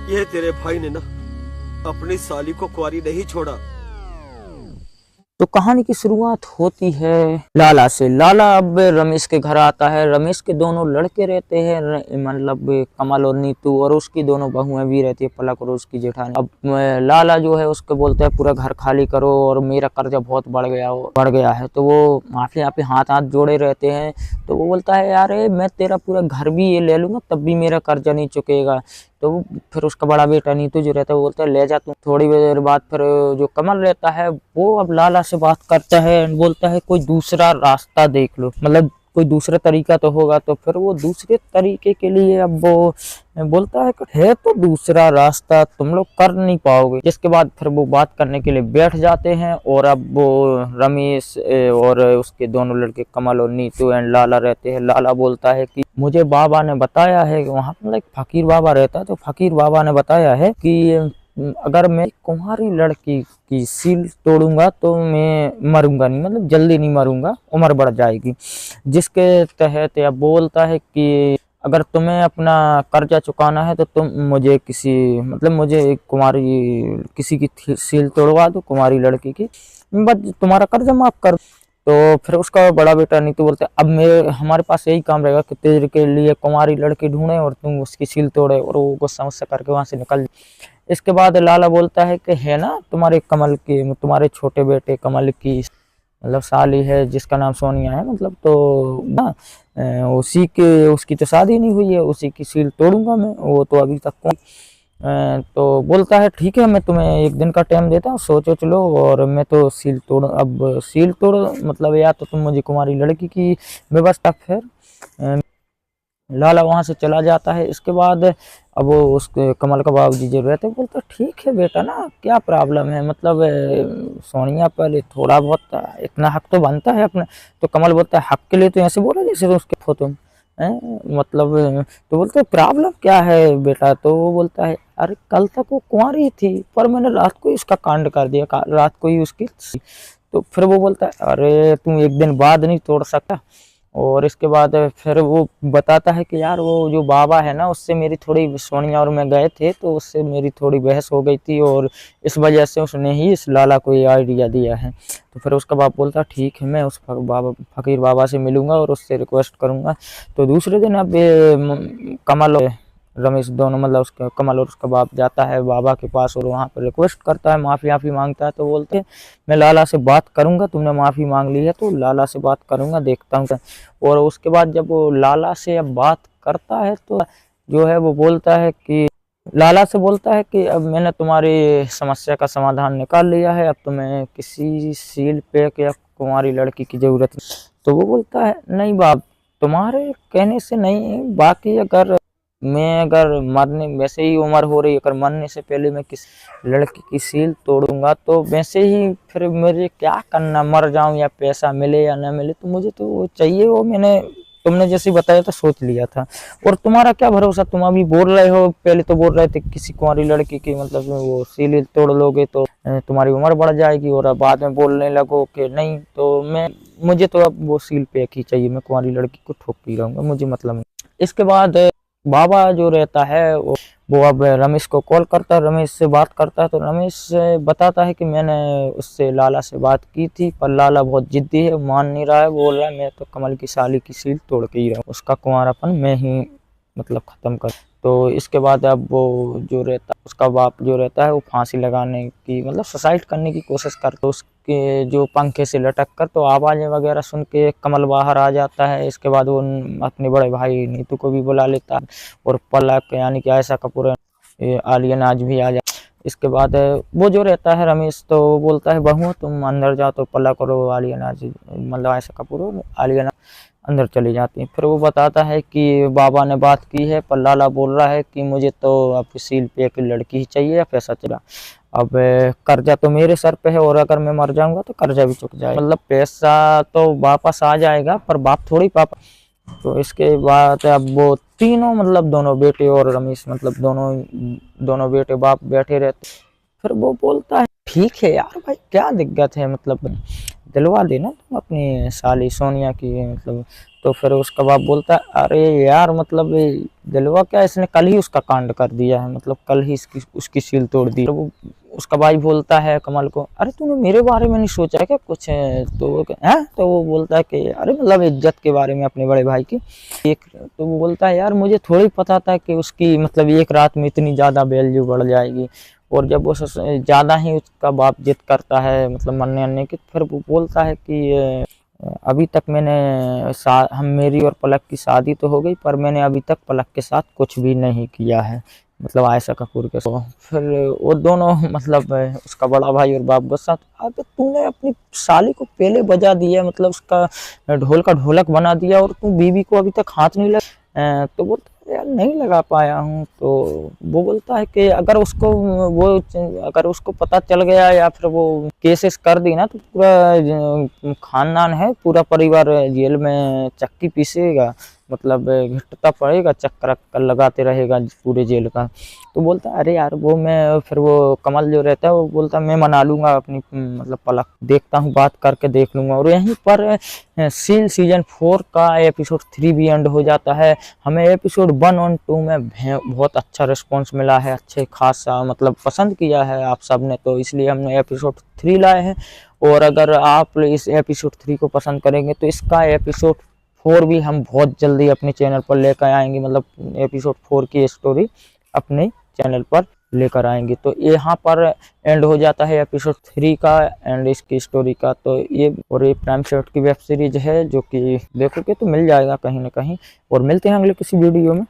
ये तेरे भाई ने ना अपनी साली को कुंवारी नहीं छोड़ा। तो कहानी की शुरुआत होती है लाला से। लाला अब रमेश के घर आता है। रमेश के दोनों लड़के रहते हैं, मतलब कमल और नीतू, और उसकी दोनों बहुएं भी रहती है, पलक और उसकी जेठानी। अब लाला जो है उसको बोलता है पूरा घर खाली करो और मेरा कर्जा बहुत बढ़ गया है। तो वो माफी यहाँ पे हाथ हाथ जोड़े रहते हैं। तो वो बोलता है यार मैं तेरा पूरा घर भी ये ले लूंगा तब भी मेरा कर्जा नहीं चुकेगा। तो फिर उसका बड़ा बेटा नीतू जो रहता है वो बोलता है ले जा तू। थोड़ी देर बाद फिर जो कमल रहता है वो अब लाला से बात करता है, बोलता है कोई दूसरा रास्ता देख लो, मतलब कोई दूसरा तरीका तो होगा। तो फिर वो दूसरे तरीके के लिए अब वो बोलता है कि है तो दूसरा रास्ता, तुम लोग कर नहीं पाओगे। जिसके बाद फिर वो बात करने के लिए बैठ जाते हैं। और अब वो रमेश और उसके दोनों लड़के कमल और नीतू एंड लाला रहते हैं। लाला बोलता है कि मुझे बाबा ने बताया है, वहाँ पर एक फकीर बाबा रहता है, तो फकीर बाबा ने बताया है कि अगर मैं कुंवारी लड़की की सील तोड़ूंगा तो मैं मरूंगा नहीं, मतलब जल्दी नहीं मरूंगा, उम्र बढ़ जाएगी। जिसके तहत यह बोलता है कि अगर तुम्हें अपना कर्जा चुकाना है तो तुम मुझे मुझे कुंवारी किसी की सील तोड़वा दो, कुंवारी लड़की की, बस तुम्हारा कर्जा माफ कर। तो फिर उसका बड़ा बेटा नीतू बोलते अब हमारे पास यही काम रहेगा कि तेरे के लिए कुंवारी लड़की ढूंढे और तुम उसकी सील तोड़े, और वो गुस्सा मुस्सा करके वहां से निकल। इसके बाद लाला बोलता है कि है ना तुम्हारे छोटे बेटे कमल की मतलब साली है जिसका नाम सोनिया है, मतलब तो ना उसकी तो शादी नहीं हुई है, उसी की सील तोड़ूंगा मैं, वो तो अभी तक तो बोलता है ठीक है मैं तुम्हें एक दिन का टाइम देता हूँ, सोचो चलो, और मैं तो सील तोड़, अब सील तोड़ मतलब या तो तुम मुझे कुमारी लड़की की व्यवस्था। फिर लाला वहां से चला जाता है। इसके बाद अब वो उसके कमल का बाबूजी जो रहते हैं बोलते ठीक है बेटा ना क्या प्रॉब्लम है, मतलब सोनिया पहले थोड़ा बहुत इतना हक तो बनता है अपने। तो कमल बोलता है हक के लिए तो ऐसे बोला जैसे तो उसके फोटो में मतलब। तो बोलते हैं प्रॉब्लम क्या है बेटा। तो वो बोलता है अरे कल तक वो कुंवारी थी पर मैंने रात को इसका कांड कर दिया, रात को ही उसकी। तो फिर वो बोलता है अरे तुम एक दिन बाद नहीं तोड़ सकता। और इसके बाद फिर वो बताता है कि यार वो जो बाबा है ना उससे मेरी थोड़ी, सोनिया और मैं गए थे तो उससे मेरी थोड़ी बहस हो गई थी और इस वजह से उसने ही इस लाला को ये आइडिया दिया है। तो फिर उसका बाप बोलता ठीक है मैं उस फकीर बाबा से मिलूंगा और उससे रिक्वेस्ट करूंगा। तो दूसरे दिन अब कमल और रमेश दोनों, मतलब उसका कमल और उसका बाप जाता है बाबा के पास और वहाँ पर रिक्वेस्ट करता है, माफ़ी मांगता है। तो बोलते हैं मैं लाला से बात करूंगा, तुमने माफ़ी मांग ली है तो लाला से बात करूंगा, देखता हूँ। और उसके बाद जब वो लाला से अब बात करता है तो जो है वो बोलता है कि लाला से बोलता है कि अब मैंने तुम्हारी समस्या का समाधान निकाल लिया है, अब तुम्हें किसी सील पे या कुंवारी लड़की की जरूरत नहीं। तो वो बोलता है नहीं बाप, तुम्हारे कहने से नहीं, बाकी अगर मरने वैसे ही उम्र हो रही, अगर मरने से पहले मैं किसी लड़की की सील तोड़ूंगा तो वैसे ही फिर मुझे क्या करना, मर जाऊं या पैसा मिले या ना मिले, तो मुझे तो वो चाहिए, वो मैंने तुमने जैसे बताया था सोच लिया था। और तुम्हारा क्या भरोसा, तुम अभी बोल रहे हो, पहले तो बोल रहे थे किसी कुंवारी लड़की की मतलब वो सील तोड़ लोगे तो तुम्हारी उम्र बढ़ जाएगी, और अब बाद में बोलने लगो कि नहीं, तो मुझे तो अब वो सील पे ही चाहिए, मैं कुंवारी लड़की को ठोकती रहूंगा, मुझे मतलब नहीं। इसके बाद बाबा जो रहता है वो अब रमेश को कॉल करता है, रमेश से बात करता है। तो रमेश से बताता है कि मैंने उससे लाला से बात की थी पर लाला बहुत जिद्दी है, मान नहीं रहा है, बोल रहा है मैं तो कमल की साली की सील तोड़ के ही रहूं, उसका कुंवारापन मैं ही मतलब खत्म कर। तो इसके बाद अब वो जो रहता है उसका बाप जो रहता है वो फांसी लगाने की मतलब सुसाइड करने की कोशिश करता है। उसके जो पंखे से लटक कर तो आवाज़ें वगैरह सुन के कमल बाहर आ जाता है। इसके बाद वो अपने बड़े भाई नीतू को भी बुला लेता है और पलक यानी कि आयशा कपूर, आलिया नाज भी आ जाता है। इसके बाद वो जो रहता है रमेश तो बोलता है बहू तुम अंदर जाओ, तो पलक और आलिया नाज मतलब आयशा कपूर आलिया अंदर चली जाती है। फिर वो बताता है कि बाबा ने बात की है पर लाला बोल रहा है कि मुझे तो अब सील पे एक लड़की ही चाहिए या पैसा चला, अब कर्जा तो मेरे सर पे है और अगर मैं मर जाऊंगा तो कर्जा भी चुक जाएगा, मतलब पैसा तो वापस आ जाएगा पर बाप थोड़ी पापा। तो इसके बाद अब वो तीनों मतलब दोनों बेटे और रमेश मतलब दोनों बेटे बाप बैठे रहते। फिर वो बोलता है ठीक है यार भाई क्या दिक्कत है, मतलब दिलवा देना तुम अपनी साली सोनिया की, मतलब। तो फिर उसका बाप बोलता है अरे यार मतलब दिलवा क्या, इसने कल ही उसका कांड कर दिया है, मतलब कल ही इसकी उसकी सील तोड़ दी। तो वो उसका भाई बोलता है कमल को, अरे तूने मेरे बारे में नहीं सोचा क्या कुछ है? तो वो बोलता है कि अरे मतलब इज्जत के बारे में अपने बड़े भाई की। तो वो बोलता है यार मुझे थोड़ी पता था कि उसकी मतलब एक रात में इतनी ज़्यादा वैल्यू बढ़ जाएगी। और जब वो ज़्यादा ही उसका बाप जिद करता है मतलब मरने आने की, फिर वो बोलता है कि अभी तक हम मेरी और पलक की शादी तो हो गई, पर मैंने अभी तक पलक के साथ कुछ भी नहीं किया है, मतलब आयशा कपूर के साथ। फिर वो दोनों मतलब उसका बड़ा भाई और बाप गुस्सा, अबे तूने अपनी साली को पहले बजा दिया, मतलब उसका ढोल का ढोलक बना दिया, और तू बीवी को अभी तक हाथ नहीं लगा। तो बोलता है यार नहीं लगा पाया हूँ। तो वो बोलता है कि अगर उसको पता चल गया या फिर वो केसेस कर दी ना, तो पूरा खानदान है, पूरा परिवार जेल में चक्की पीसेगा, मतलब घिटता पड़ेगा, चक्कर लगाते रहेगा पूरे जेल का। तो बोलता है अरे यार फिर वो कमल जो रहता है वो बोलता है मैं मना लूंगा अपनी मतलब पलक, देखता हूँ बात करके देख लूंगा। और यहीं पर सीजन 4 का एपिसोड 3 भी एंड हो जाता है। हमें एपिसोड 1 और 2 में बहुत अच्छा रिस्पॉन्स मिला है, अच्छे खासा मतलब पसंद किया है आप सब ने, तो इसलिए हमने एपिसोड 3 लाए हैं। और अगर आप इस एपिसोड 3 को पसंद करेंगे तो इसका एपिसोड 4 भी हम बहुत जल्दी अपने चैनल पर लेकर आएंगे, मतलब एपिसोड 4 की स्टोरी अपने चैनल पर लेकर आएंगे। तो यहाँ पर एंड हो जाता है एपिसोड 3 का एंड इसकी स्टोरी का। तो ये प्राइम शॉट की वेब सीरीज है, जो कि देखोगे तो मिल जाएगा कहीं ना कहीं। और मिलते हैं अगले किसी वीडियो में।